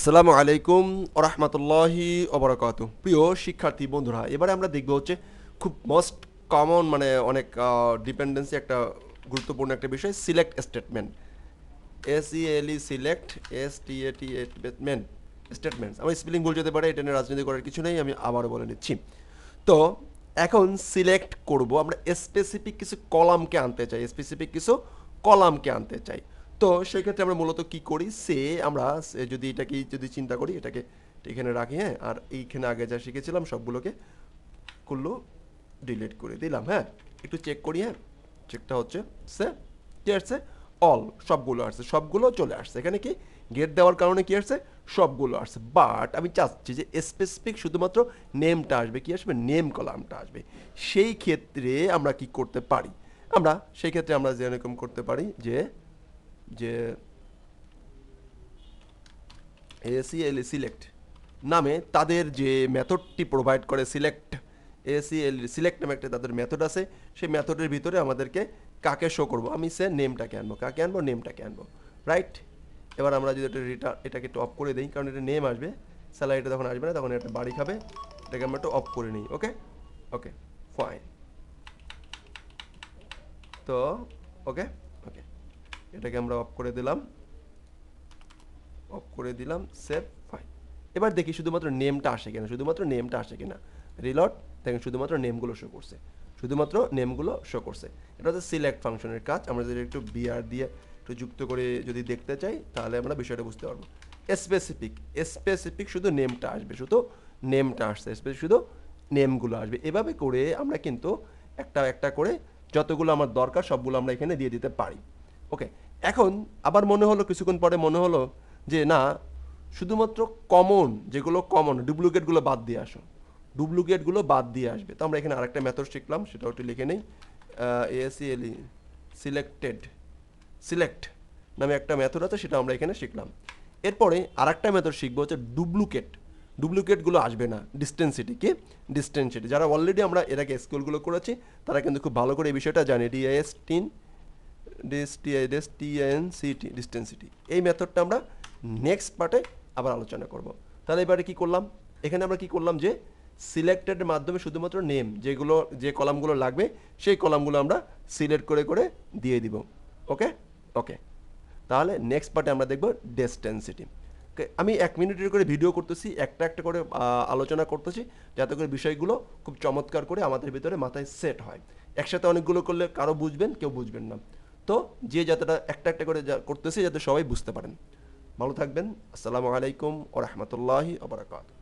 আসসালামু আলাইকুম ওরহমতুল্লাহি ওবরাকাতু। প্রিয় শিক্ষার্থী বন্ধুরা, এবারে আমরা দেখব হচ্ছে খুব মোস্ট কমন মানে অনেক ডিপেন্ডেন্সি একটা গুরুত্বপূর্ণ একটা বিষয়, সিলেক্ট স্টেটমেন্ট। SELE সিলেক্ট, STATমেন্ট স্টেটমেন্টস। আমার স্পেলিং ভুল যেতে পারে, এটা নিয়ে রাজনীতি করার কিছু নেই, আমি আবারও বলে নিচ্ছি। তো এখন সিলেক্ট করব আমরা স্পেসিফিক কিছু কলামকে আনতে চাই, স্পেসিফিক কিছু কলামকে আনতে চাই। তো সেই ক্ষেত্রে আমরা মূলত কি করি, আমরা যদি এটাকে যদি চিন্তা করি, এটাকে এখানে রাখি, হ্যাঁ, আর এইখানে আগে যা শিখেছিলাম সবগুলোকে করলো ডিলিট করে দিলাম। হ্যাঁ, একটু চেক করি। হ্যাঁ, চেকটা হচ্ছে সে কি আসছে, অল সবগুলো আসছে, সবগুলো চলে আসছে। এখানে কি গেট দেওয়ার কারণে কি আসছে, সবগুলো আসছে। বাট আমি চাচ্ছি যে স্পেসিফিক শুধুমাত্র নেমটা আসবে, কি আসবে, নেম কলামটা আসবে। সেই ক্ষেত্রে আমরা কি করতে পারি, আমরা সেই ক্ষেত্রে আমরা যেরকম করতে পারি যে যে ACL সিলেক্ট নামে তাদের যে মেথডটি প্রোভাইড করে, ACL সিলেক্ট নামে একটা তাদের মেথড আছে। সেই মেথডের ভিতরে আমাদেরকে কাকে শো করবো, আমি সে নেমটাকে আনবো, কাকে আনবো, নেমটাকে আনবো, রাইট। এবার আমরা যদি এটাকে একটু অফ করে দিই, কারণ এটা নেম আসবে, স্যালারিটা তখন আসবে না, তখন এটা বাড়ি খাবে। এটাকে আমরা একটু অফ করে নিই। ওকে ওকে ফাইন। তো ওকে ওকে, এটাকে আমরা অফ করে দিলাম, সেভ, ফাইন। এবার দেখি শুধুমাত্র নেমটা আসে কিনা, শুধুমাত্র নেমটা আসে কিনা। রিলোড, দেখেন শুধুমাত্র নেমগুলো শো করছে, শুধুমাত্র নেমগুলো শো করছে। এটা হচ্ছে সিলেক্ট ফাংশনের কাজ। আমরা যদি একটু বিআর দিয়ে একটু যুক্ত করে যদি দেখতে চাই, তাহলে আমরা বিষয়টা বুঝতে পারবো। স্পেসিফিক শুধু নেমটা আসবে, শুধু নেমটা আসছে, স্পেসিফিক শুধু নেমগুলো আসবে। এভাবে করে আমরা কিন্তু একটা একটা করে যতগুলো আমার দরকার সবগুলো আমরা এখানে দিয়ে দিতে পারি। ওকে, এখন আবার মনে হলো, কিছুক্ষণ পরে মনে হলো যে না, শুধুমাত্র কমন যেগুলো, কমন ডুপ্লিকেটগুলো বাদ দিয়ে আসো, ডুপ্লিকেটগুলো বাদ দিয়ে আসবে। তো আমরা এখানে আরেকটা মেথড শিখলাম, সেটা একটু লিখে নেই। ACLE সিলেক্ট নামে একটা মেথড আছে, সেটা আমরা এখানে শিখলাম। এরপরে আরেকটা মেথড শিখবো হচ্ছে ডুপ্লিকেটগুলো আসবে না, ডিস্টেন্সিটি। যারা অলরেডি আমরা এর আগে স্কুলগুলো করেছি, তারা কিন্তু খুব ভালো করে এই বিষয়টা জানে। ডিস্টেন্সিটি, এই মেথডটা আমরা নেক্সট পার্টে আবার আলোচনা করব। তাহলে এবারে কি করলাম, এখানে আমরা কি করলাম যে সিলেক্টেডের মাধ্যমে শুধুমাত্র নেম, যেগুলো যে কলামগুলো লাগবে সেই কলামগুলো আমরা সিলেক্ট করে করে দিয়ে দিব। ওকে ওকে, তাহলে নেক্সট পার্টে আমরা দেখব ডিস্টেন্সিটি। আমি 1 মিনিটের করে ভিডিও করতেছি, একটা একটা করে আলোচনা করতেছি, যাতে করে বিষয়গুলো খুব চমৎকার করে আমাদের ভিতরে মাথায় সেট হয়। একসাথে অনেকগুলো করলে কারো বুঝবেন, কেউ বুঝবেন না। তো যে যাতেটা একটা একটা করে করতেছি, যাতে সবাই বুঝতে পারেন। ভালো থাকবেন। আসসালামু আলাইকুম ওয়া রাহমাতুল্লাহি ওয়া বারাকাতুহু।